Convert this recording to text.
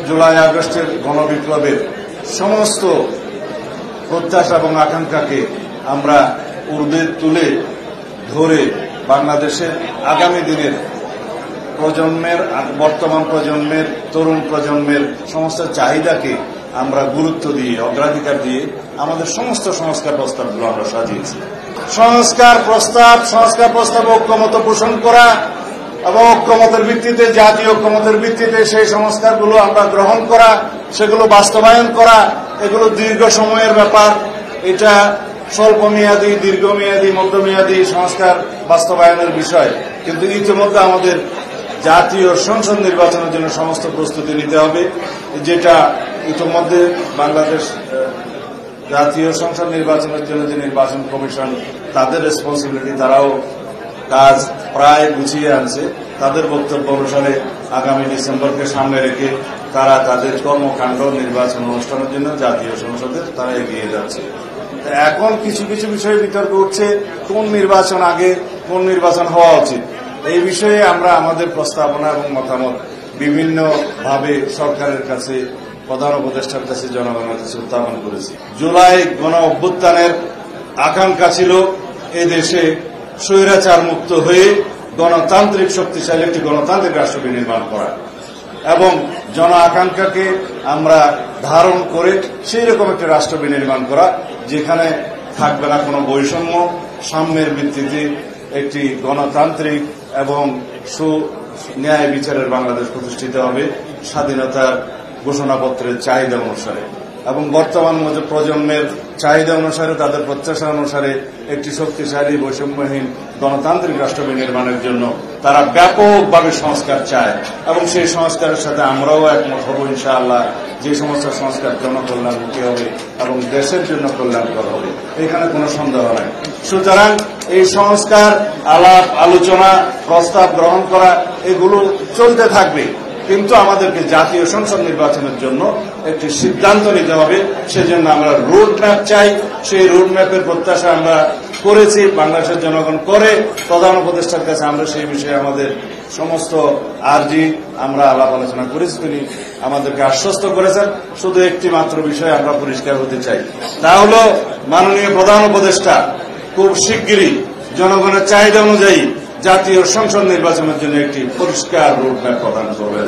জুলাই আগস্টের গণবিপ্লবের সমস্ত প্রত্যাশা এবং আকাঙ্ক্ষাকে আমরা ঊর্ধ্বে তুলে ধরে বাংলাদেশের আগামী দিনের প্রজন্মের, বর্তমান প্রজন্মের, তরুণ প্রজন্মের সমস্ত চাহিদাকে আমরা গুরুত্ব দিয়ে, অগ্রাধিকার দিয়ে আমাদের সমস্ত সংস্কার প্রস্তাবগুলো আমরা সাজিয়েছি। সংস্কার প্রস্তাব ঐক্যমত পোষণ করা এবং ঐক্যমতের ভিত্তিতে, জাতীয় ঐক্যমতের ভিত্তিতে সেই সংস্কারগুলো আমরা গ্রহণ করা, সেগুলো বাস্তবায়ন করা, এগুলো দীর্ঘ সময়ের ব্যাপার। এটা স্বল্পমেয়াদী, দীর্ঘমেয়াদী, মধ্যমেয়াদী সংস্কার বাস্তবায়নের বিষয়। কিন্তু ইতিমধ্যে আমাদের জাতীয় সংসদ নির্বাচনের জন্য সমস্ত প্রস্তুতি নিতে হবে, যেটা ইতিমধ্যে বাংলাদেশ জাতীয় সংসদ নির্বাচনের জন্য যে নির্বাচন কমিশন, তাদের রেসপন্সিবিলিটি, তারাও কাজ প্রায় গুছিয়ে আনছে। তাদের বক্তব্য অনুসারে আগামী ডিসেম্বরকে সামনে রেখে তারা তাদের কর্মকাণ্ড নির্বাচন অনুষ্ঠানের জন্য জাতীয় সংসদে তারা এগিয়ে যাচ্ছে। এখন কিছু কিছু বিষয়ে বিতর্ক উঠছে, কোন নির্বাচন আগে, কোন নির্বাচন হওয়া উচিত। এই বিষয়ে আমরা আমাদের প্রস্তাবনা এবং মতামত বিভিন্নভাবে সরকারের কাছে, প্রধান উপদেষ্টার কাছে, জনগণের কাছে উত্থাপন করেছি। জুলাই গণ অভ্যুত্থানের আকাঙ্ক্ষা ছিল এদেশে স্বৈরাচার মুক্ত হয়ে গণতান্ত্রিক, শক্তিশালী একটি গণতান্ত্রিক রাষ্ট্র বিনির্মাণ করা এবং জন আকাঙ্ক্ষাকে আমরা ধারণ করে সেই রকম একটি রাষ্ট্র বিনির্মাণ করা, যেখানে থাকবে না কোনো বৈষম্য, সাম্যের ভিত্তিতে একটি গণতান্ত্রিক এবং ন্যায় বিচারের বাংলাদেশ প্রতিষ্ঠিত হবে স্বাধীনতার ঘোষণাপত্রের চাহিদা অনুসারে এবং বর্তমান প্রজন্মের চাহিদা অনুসারে, তাদের প্রত্যাশা অনুসারে একটি শক্তিশালী, বৈষম্যহীন গণতান্ত্রিক রাষ্ট্র বিনির্মাণের জন্য তারা ব্যাপকভাবে সংস্কার চায় এবং সেই সংস্কারের সাথে আমরাও একমত হব ইনশাআল্লাহ। যে সমস্ত সংস্কার জনকল্যাণমুখী হবে এবং দেশের জন্য কল্যাণকর হবে, এখানে কোনো সন্দেহ নাই। সুতরাং এই সংস্কার, আলাপ আলোচনা, প্রস্তাব গ্রহণ করা, এগুলো চলতে থাকবে, কিন্তু আমাদেরকে জাতীয় সংসদ নির্বাচনের জন্য একটি সিদ্ধান্ত নিতে হবে। সেজন্য আমরা রোড ম্যাপ চাই। সেই রোড ম্যাপের প্রত্যাশা আমরা করেছি, বাংলাদেশের জনগণ করে। প্রধান উপদেষ্টার কাছে আমরা সেই বিষয়ে আমাদের সমস্ত আর্জি আমরা আলাপ আলোচনা করেছি। তিনি আমাদেরকে আশ্বস্ত করেছেন। শুধু একটি মাত্র বিষয়ে আমরা পরিষ্কার হতে চাই, তা হল মাননীয় প্রধান উপদেষ্টা খুব শিগগিরই জনগণের চাহিদা অনুযায়ী জাতীয় সংসদ নির্বাচনের জন্য একটি পরিষ্কার রোড ম্যাপ প্রদান করবেন।